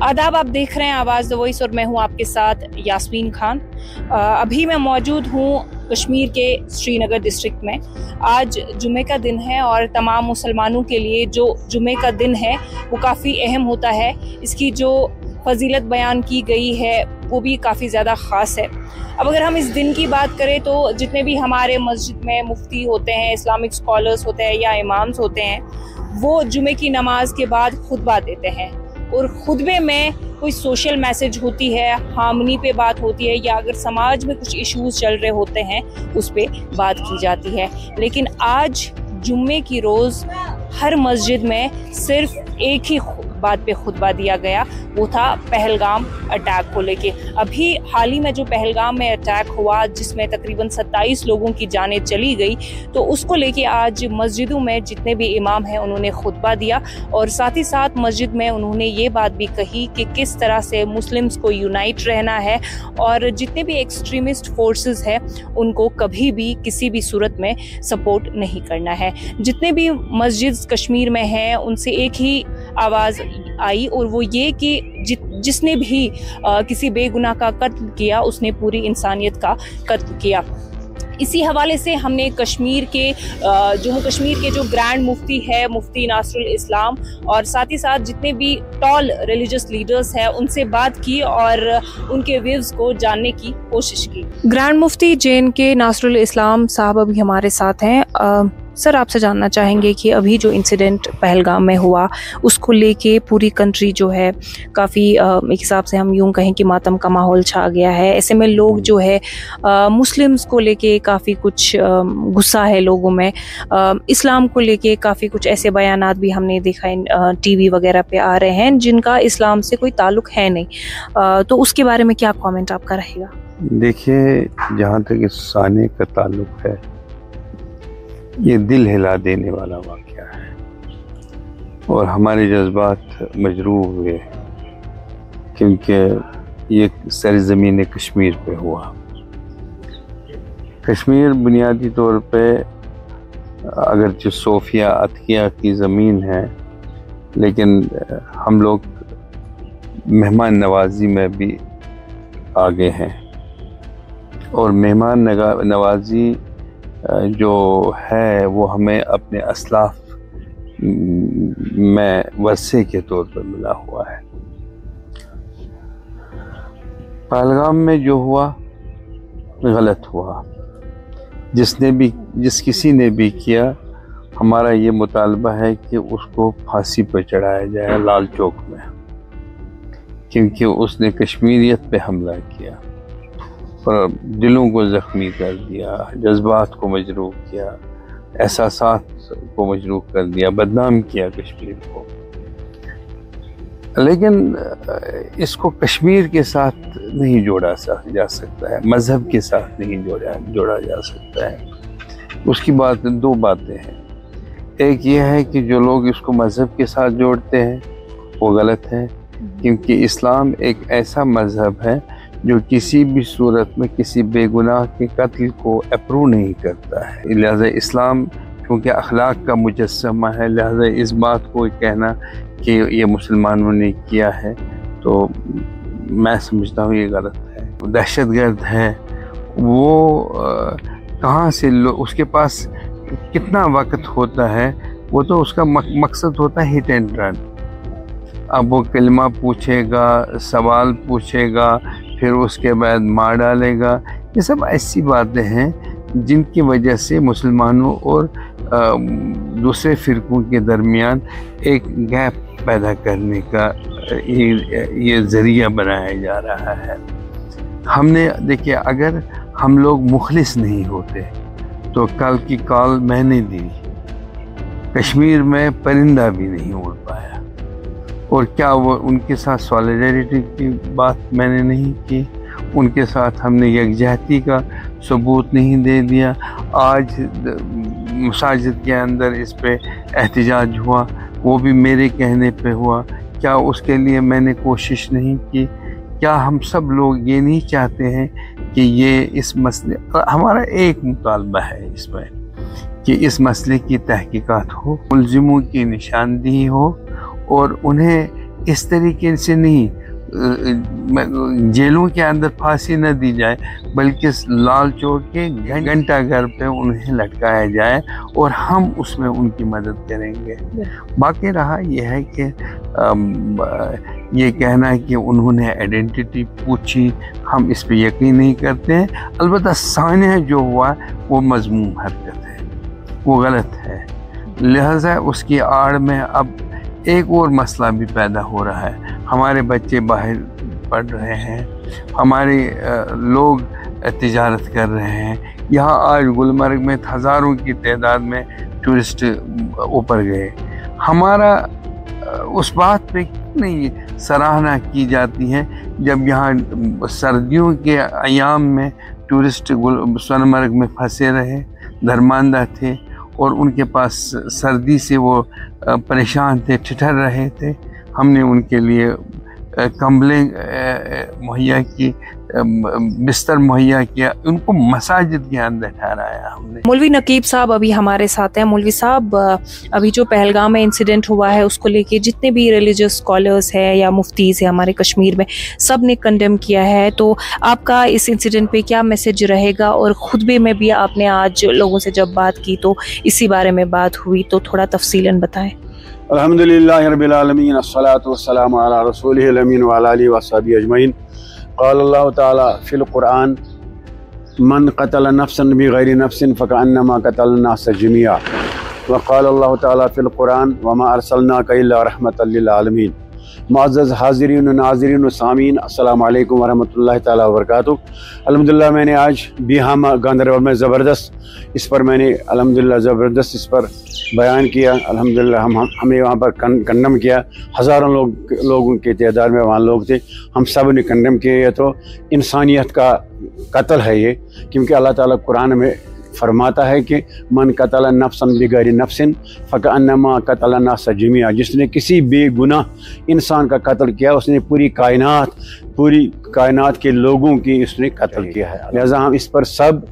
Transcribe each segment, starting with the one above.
आदाब, आप देख रहे हैं आवाज़ द वॉइस और मैं हूं आपके साथ यास्मीन खान। अभी मैं मौजूद हूं कश्मीर के श्रीनगर डिस्ट्रिक्ट में। आज जुमे का दिन है और तमाम मुसलमानों के लिए जो जुमे का दिन है वो काफ़ी अहम होता है। इसकी जो फजीलत बयान की गई है वो भी काफ़ी ज़्यादा ख़ास है। अब अगर हम इस दिन की बात करें तो जितने भी हमारे मस्जिद में मुफ्ती होते हैं, इस्लामिक स्कॉलर्स होते हैं या इमाम्स होते हैं, वो जुमे की नमाज के बाद खुतबा देते हैं और खुतबे में कोई सोशल मैसेज होती है, हार्मनी पे बात होती है, या अगर समाज में कुछ इश्यूज चल रहे होते हैं उस पे बात की जाती है। लेकिन आज जुम्मे की रोज़ हर मस्जिद में सिर्फ एक ही बात पे खुतबा दिया गया, वो था पहलगाम अटैक को लेके। अभी हाल ही में जो पहलगाम में अटैक हुआ जिसमें तकरीबन 27 लोगों की जानें चली गई, तो उसको लेके आज मस्जिदों में जितने भी इमाम हैं उन्होंने खुतबा दिया और साथ ही साथ मस्जिद में उन्होंने ये बात भी कही कि किस तरह से मुस्लिम्स को यूनाइट रहना है और जितने भी एक्सट्रीमिस्ट फोर्सेस हैं उनको कभी भी किसी भी सूरत में सपोर्ट नहीं करना है। जितने भी मस्जिद कश्मीर में हैं उनसे एक ही आवाज़ आई और वो ये कि जिसने भी किसी बेगुनाह का कत्ल किया उसने पूरी इंसानियत का कत्ल किया। इसी हवाले से हमने कश्मीर के जम्मू कश्मीर के जो ग्रैंड मुफ्ती है, मुफ्ती नासरुल इस्लाम, और साथ ही साथ जितने भी टॉल रिलीजियस लीडर्स हैं उनसे बात की और उनके व्यूज़ को जानने की कोशिश की। ग्रैंड मुफ्ती जेन के नासरुल इस्लाम साहब अभी हमारे साथ हैं। सर, आपसे जानना चाहेंगे कि अभी जो इंसिडेंट पहलगाम में हुआ उसको लेके पूरी कंट्री जो है काफ़ी एक हिसाब से हम यूं कहें कि मातम का माहौल छा गया है। ऐसे में लोग जो है मुस्लिम्स को लेके काफ़ी कुछ गुस्सा है लोगों में। इस्लाम को लेके काफ़ी कुछ ऐसे बयानात भी हमने देखा टीवी वगैरह पे आ रहे हैं जिनका इस्लाम से कोई ताल्लुक़ है नहीं। तो उसके बारे में क्या कमेंट आपका रहेगा? देखिए, जहाँ तक इस साने का ताल्लुक़ है, ये दिल हिला देने वाला वाक़या है और हमारे जज्बात मजरूह हुए क्योंकि ये सरज़मीन कश्मीर पे हुआ। कश्मीर बुनियादी तौर पे अगरचे सोफिया अतकिया की ज़मीन है, लेकिन हम लोग मेहमान नवाजी में भी आगे हैं और मेहमान नवाजी जो है वो हमें अपने असलाफ में वरसे के तौर पर मिला हुआ है। पहलगाम में जो हुआ गलत हुआ, जिस किसी ने भी किया, हमारा ये मुतालबा है कि उसको फांसी पर चढ़ाया जाए लाल चौक में, क्योंकि उसने कश्मीरियत पे हमला किया और दिलों को ज़ख्मी कर दिया, जज्बात को मजरूह किया, एहसासात को मजरूह कर दिया, बदनाम किया कश्मीर को। लेकिन इसको कश्मीर के साथ नहीं जोड़ा जा सकता है, मज़हब के साथ नहीं जोड़ा जा सकता है। उसकी दो बातें हैं। एक ये है कि जो लोग इसको मज़हब के साथ जोड़ते हैं वो गलत है, क्योंकि इस्लाम एक ऐसा मज़हब है जो किसी भी सूरत में किसी बेगुनाह के कत्ल को अप्रूव नहीं करता है। लिहाजा इस्लाम क्योंकि अखलाक का मुजस्समा है, लिहाजा इस बात को कहना कि ये मुसलमानों ने किया है तो मैं समझता हूँ ये गलत है। दहशतगर्द है वो कहाँ से उसके पास कितना वक्त होता है, वो तो उसका मकसद होता है हिट एंड रन। अब वो कलमा पूछेगा, सवाल पूछेगा, फिर उसके बाद मार डालेगा। ये सब ऐसी बातें हैं जिनकी वजह से मुसलमानों और दूसरे फ़िरक़ों के दरमियान एक गैप पैदा करने का ये ज़रिया बनाया जा रहा है। हमने देखिए, अगर हम लोग मुखलिस नहीं होते तो कल की कॉल मैंने दी, कश्मीर में परिंदा भी नहीं उड़ पाया। और क्या वो उनके साथ सॉलिडरिटी की बात मैंने नहीं की, उनके साथ हमने यकजहती का सबूत नहीं दे दिया। आज मसाजिद के अंदर इस पे एहतजाज हुआ, वो भी मेरे कहने पे हुआ, क्या उसके लिए मैंने कोशिश नहीं की? क्या हम सब लोग ये नहीं चाहते हैं कि ये इस मसले, हमारा एक मुतालबा है इसमें कि इस मसले की तहकीकात हो, मुल्ज़िमों की निशानदेही हो और उन्हें इस तरीके से नहीं, जेलों के अंदर फांसी न दी जाए, बल्कि लाल चौक के घंटा घर पे उन्हें लटकाया जाए और हम उसमें उनकी मदद करेंगे। बाकी रहा यह है कि ये कहना है कि उन्होंने आइडेंटिटी पूछी, हम इस पे यकीन नहीं करते हैं। अलबत्ता सानिया जो हुआ वो मज़मूम हरकत है, वो गलत है। लिहाजा उसकी आड़ में अब एक और मसला भी पैदा हो रहा है। हमारे बच्चे बाहर पढ़ रहे हैं, हमारे लोग तिजारत कर रहे हैं। यहाँ आज गुलमर्ग में हज़ारों की तादाद में टूरिस्ट ऊपर गए। हमारा उस बात पे नहीं सराहना की जाती है जब यहाँ सर्दियों के अयाम में टूरिस्ट सोनमर्ग में फंसे रहे, दरमांदा थे और उनके पास सर्दी से वो परेशान थे, ठिठर रहे थे। हमने उनके लिए कंबलें मुहैया की, बिस्तर मुहैया किया, उनको मसाजिद के अंदर ठहराया हमने। मौलवी नकीब साहब अभी हमारे साथ हैं। मौलवी साहब, अभी जो पहलगाम में इंसिडेंट हुआ है उसको लेके जितने भी रिलीजियस स्कॉलर्स हैं या मुफ्तीज़ हैं हमारे कश्मीर में, सब ने कंडेम किया है। तो आपका इस इंसिडेंट पे क्या मैसेज रहेगा? और खुतबे में भी आपने आज लोगों से जब बात की तो इसी बारे में बात हुई, तो थोड़ा तफसीलन बताएं। अल्हम्दुलिल्लाहि रब्बिल आलमीन, अस्सलातु वस्सलामु अला रसूलिहिल अमीन व अला आलिहि व अस्हाबिहि अजमईन। क़ाल अल्लाहु तआला फ़िल क़ुरआन मन क़तल नफ़्सन बिग़ैरि नफ़्सिन फ़कअन्नमा क़तलन नास जमीआ व क़ाल अल्लाहु तआला फ़िल क़ुरआन व मा अरसलनाका इल्ला रहमतल लिल आलमीन। मुअज़्ज़ज़ हाज़िरीन नाज़रीन व सामीन, अस्सलामु अलैकुम व रहमतुल्लाहि तआला व बरकातुहू। अल्हम्दुलिल्लाह मैंने आज बिहामा गांदरबल में ज़बरदस्त इस पर मैंने अल्हम्दुलिल्लाह ज़बरदस्त इस पर बयान किया। अल्हम्दुलिल्लाह हमें वहाँ पर कंडम किया। हज़ारों लोगों की तादाद में वहाँ लोग थे, हम सब ने कंडम किया। ये तो इंसानियत का कत्ल है ये, क्योंकि अल्लाह ताला कुरान में फरमाता है कि मन कतल नफ्सन बिगैरि नफ्सिन फ़कअन्नमा कतल नास जमीआ। जिसने किसी बेगुनाह इंसान का कत्ल किया उसने पूरी कायनात के लोगों की उसने कत्ल किया है। लिहाजा हम इस पर सब,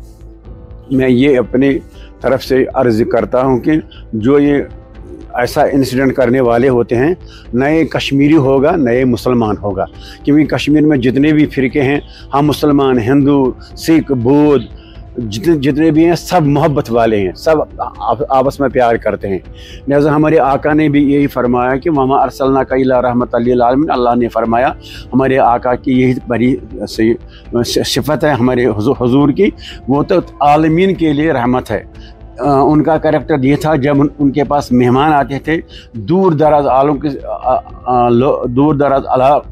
मैं ये अपनी तरफ से अर्ज़ करता हूँ कि जो ये ऐसा इंसिडेंट करने वाले होते हैं, नए कश्मीरी होगा, नए मुसलमान होगा। क्योंकि कश्मीर में जितने भी फ़िरके हैं, हम मुसलमान, हिंदू, सिख, बौद्ध, जितने भी हैं सब मोहब्बत वाले हैं, सब आपस में प्यार करते हैं। लिहाजा हमारे आका ने भी यही फरमाया कि वमा अरसलनाका इल्ला रहमतल लिल आलमीन। अल्लाह ने फरमाया, हमारे आका की यही बड़ी सिफत है हमारे हुजूर की, वो तो आलमीन के लिए रहमत है। उनका कैरेक्टर ये था, जब उनके पास मेहमान आते थे, दूर दराज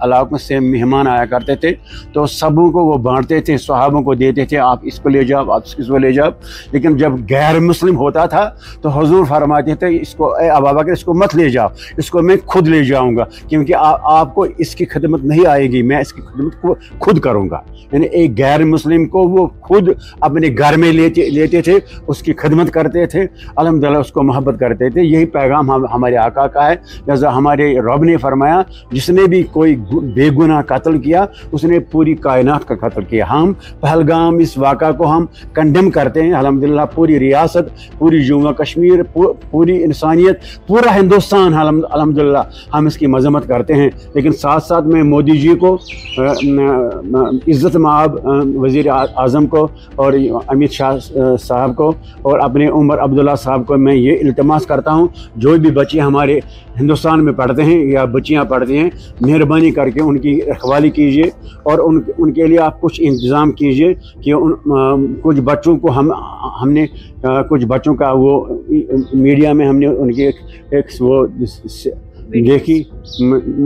इलाकों से मेहमान आया करते थे, तो सबों को वो बांटते थे, सहाबों को देते थे, आप इसको ले जाओ, आप इसको ले जाओ। लेकिन जब गैर मुस्लिम होता था तो हुजूर फरमाते थे, इसको अबू बकर इसको मत ले जाओ, इसको मैं खुद ले जाऊंगा, क्योंकि आपको इसकी खिदमत नहीं आएगी, मैं इसकी खिदमत को खुद करूँगा। यानी एक गैर मुस्लिम को वो खुद अपने घर में लेते थे, उसकी खिदमत करते थे, अल्हम्दुलिल्लाह उसको मोहब्बत करते थे। यही पैगाम हमारे आका का है। जैसा हमारे रब ने फरमाया, जिसने भी कोई बेगुनाह कत्ल किया उसने पूरी कायनात का कत्ल किया। हम पहलगाम इस वाक़ा को हम कंडेम करते हैं। अल्हम्दुलिल्लाह पूरी रियासत, पूरी जम्मू कश्मीर, पूरी इंसानियत, पूरा हिंदुस्तान अल्हम्दुलिल्लाह हम इसकी मजम्मत करते हैं। लेकिन साथ साथ में मोदी जी को, इज़्ज़त माब वज़ीर आज़म को और अमित शाह साहब को और अपने उमर अब्दुल्ला साहब को मैं ये इल्तमास करता हूँ, जो भी बच्चे हमारे हिंदुस्तान में पढ़ते हैं या बच्चियाँ पढ़ती हैं, मेहरबानी करके उनकी रखवाली कीजिए और उनके लिए आप कुछ इंतज़ाम कीजिए कि कुछ बच्चों को हमने कुछ बच्चों का वो मीडिया में हमने उनकी एक वो देखी,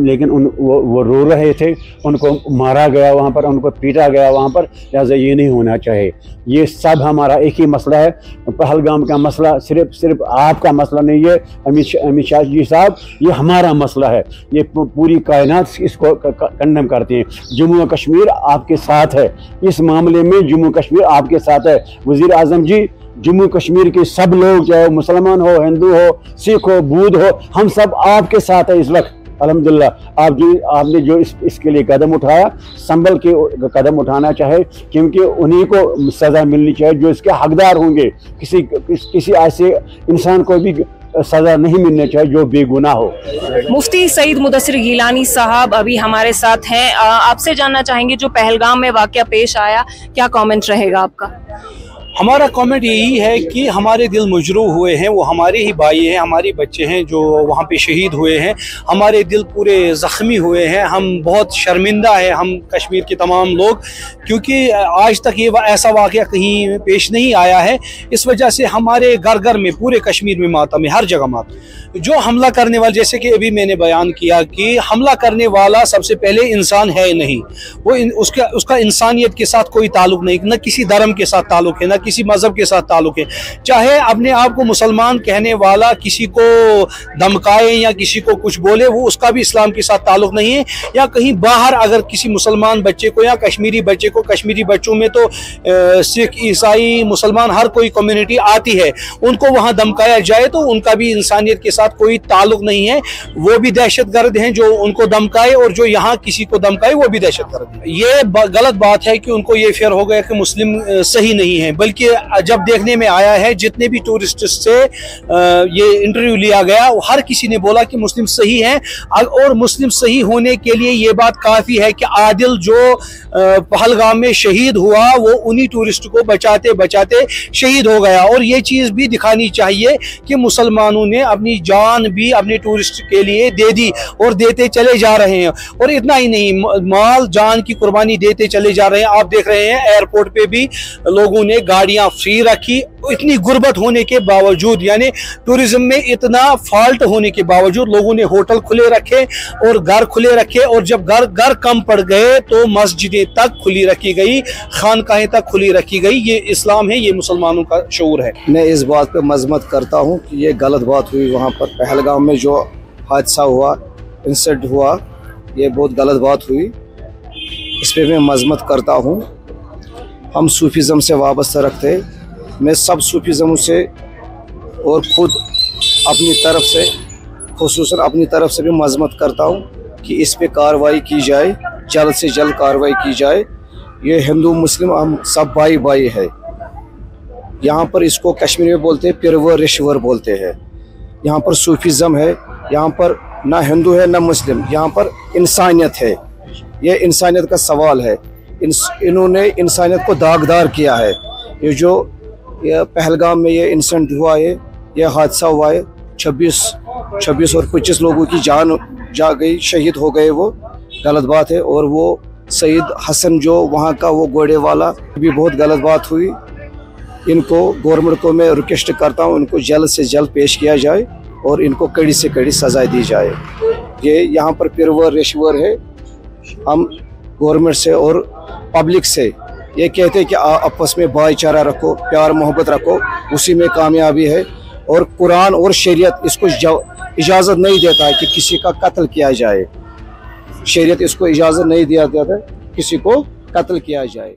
लेकिन वो रो रहे थे, उनको मारा गया वहाँ पर, उनको पीटा गया वहाँ पर। लिहाजा ये नहीं होना चाहिए। ये सब हमारा एक ही मसला है। पहलगाम का मसला सिर्फ आपका मसला नहीं है अमित शाह जी साहब, ये हमारा मसला है। ये पूरी कायनात इसको कंडेम करती है। जम्मू कश्मीर आपके साथ है इस मामले में, जम्मू कश्मीर आपके साथ है। वज़ीर आज़म जी, जम्मू कश्मीर के सब लोग, चाहे मुसलमान हो, हिंदू हो, सिख हो, बौद्ध हो, हम सब आपके साथ है इस वक्त। अल्हम्दुलिल्लाह आपने जो इसके लिए कदम उठाया, संभल के कदम उठाना चाहे, क्योंकि उन्हीं को सज़ा मिलनी चाहिए जो इसके हकदार होंगे। किसी ऐसे इंसान को भी सजा नहीं मिलनी चाहिए जो बेगुनाह हो। मुफ्ती सईद मुदस्सिर गिलानी साहब अभी हमारे साथ हैं। आपसे जानना चाहेंगे जो पहलगाम में वाकया पेश आया, क्या कमेंट रहेगा आपका? हमारा कमेंट यही है कि हमारे दिल मजरूह हुए हैं, वो हमारे ही भाई हैं, हमारे बच्चे हैं जो वहाँ पे शहीद हुए हैं। हमारे दिल पूरे ज़ख्मी हुए हैं, हम बहुत शर्मिंदा हैं, हम कश्मीर के तमाम लोग, क्योंकि आज तक ये ऐसा वाक़या कहीं पेश नहीं आया है। इस वजह से हमारे घर घर में, पूरे कश्मीर में मातम है, हर जगह मातम। जो हमला करने वाले, जैसे कि अभी मैंने बयान किया कि हमला करने वाला सबसे पहले इंसान है नहीं, वो उसका इंसानियत के साथ कोई ताल्लुक नहीं, न किसी धर्म के साथ ताल्लुक है, न किसी मजहब के साथ ताल्लुक है। चाहे अपने आप को मुसलमान कहने वाला किसी को धमकाए या किसी को कुछ बोले, वो उसका भी इस्लाम के साथ ताल्लुक नहीं है। या कहीं बाहर अगर किसी मुसलमान बच्चे को या कश्मीरी बच्चे को, कश्मीरी बच्चों में तो सिख, ईसाई, मुसलमान हर कोई कम्युनिटी आती है, उनको वहाँ धमकाया जाए तो उनका भी इंसानियत के साथ कोई ताल्लुक नहीं है। वो भी दहशतगर्द हैं जो उनको धमकाए, और जो यहाँ किसी को धमकाए वो भी दहशतगर्द है। ये गलत बात है कि उनको ये फेयर हो गया कि मुस्लिम सही नहीं है, बल्कि जब देखने में आया है जितने भी टूरिस्ट से ये इंटरव्यू लिया गया, हर किसी ने बोला कि मुस्लिम सही हैं। और मुस्लिम सही होने के लिए ये बात काफ़ी है कि आदिल जो पहलगाम में शहीद हुआ वो उन्हीं टूरिस्ट को बचाते बचाते शहीद हो गया। और ये चीज़ भी दिखानी चाहिए कि मुसलमानों ने अपनी जान भी अपने टूरिस्ट के लिए दे दी और देते चले जा रहे हैं। और इतना ही नहीं, माल जान की कुर्बानी देते चले जा रहे हैं। आप देख रहे हैं एयरपोर्ट पे भी लोगों ने गाड़ियां फ्री रखी, इतनी गुर्बत होने के बावजूद, यानी टूरिज्म में इतना फॉल्ट होने के बावजूद लोगों ने होटल खुले रखे और घर खुले रखे। और जब घर कम पड़ गए तो मस्जिदें तक खुली रखी गई, खानकाहें तक खुली रखी गई। ये इस्लाम है, ये मुसलमानों का शऊर है। मैं इस बात पे मजम्मत करता हूँ कि ये गलत बात हुई वहाँ पर पहलगाम में, जो हादसा हुआ, इंसिडेंट हुआ, ये बहुत गलत बात हुई। इस पर मैं मजम्मत करता हूँ। हम सूफीज़म से वाबस्ता रखते, मैं सब सूफीज़म से और ख़ुद अपनी तरफ से, खुसूसन अपनी तरफ से भी मजम्मत करता हूँ कि इस पे कार्रवाई की जाए, जल्द से जल्द कार्रवाई की जाए। ये हिंदू मुस्लिम हम सब भाई भाई है। यहाँ पर इसको कश्मीर में बोलते हैं पिरवर रिश्वर बोलते हैं। यहाँ पर सूफीज़म है, यहाँ पर ना हिंदू है ना मुस्लिम, यहाँ पर इंसानियत है। ये इंसानियत का सवाल है। इन्होंने इंसानियत को दागदार किया है। ये जो पहलगाम में ये इंसिडेंट हुआ है, ये हादसा हुआ है, 26 और 25 लोगों की जान जा गई, शहीद हो गए, वो गलत बात है। और वो सईद हसन जो वहाँ का वो घोड़े वाला, भी बहुत गलत बात हुई। इनको गवर्नमेंट को मैं रिक्वेस्ट करता हूँ, इनको जल्द से जल्द पेश किया जाए और इनको कड़ी से कड़ी सजा दी जाए। ये यहाँ पर पिरवर रिश्वर है। हम गवर्नमेंट से और पब्लिक से ये कहते हैं कि आपस में भाईचारा रखो, प्यार मोहब्बत रखो, उसी में कामयाबी है। और कुरान और शरीयत इसको इजाज़त नहीं देता है कि किसी का कत्ल किया जाए। शरीयत इसको इजाज़त नहीं दिया जाता है किसी को कत्ल किया जाए।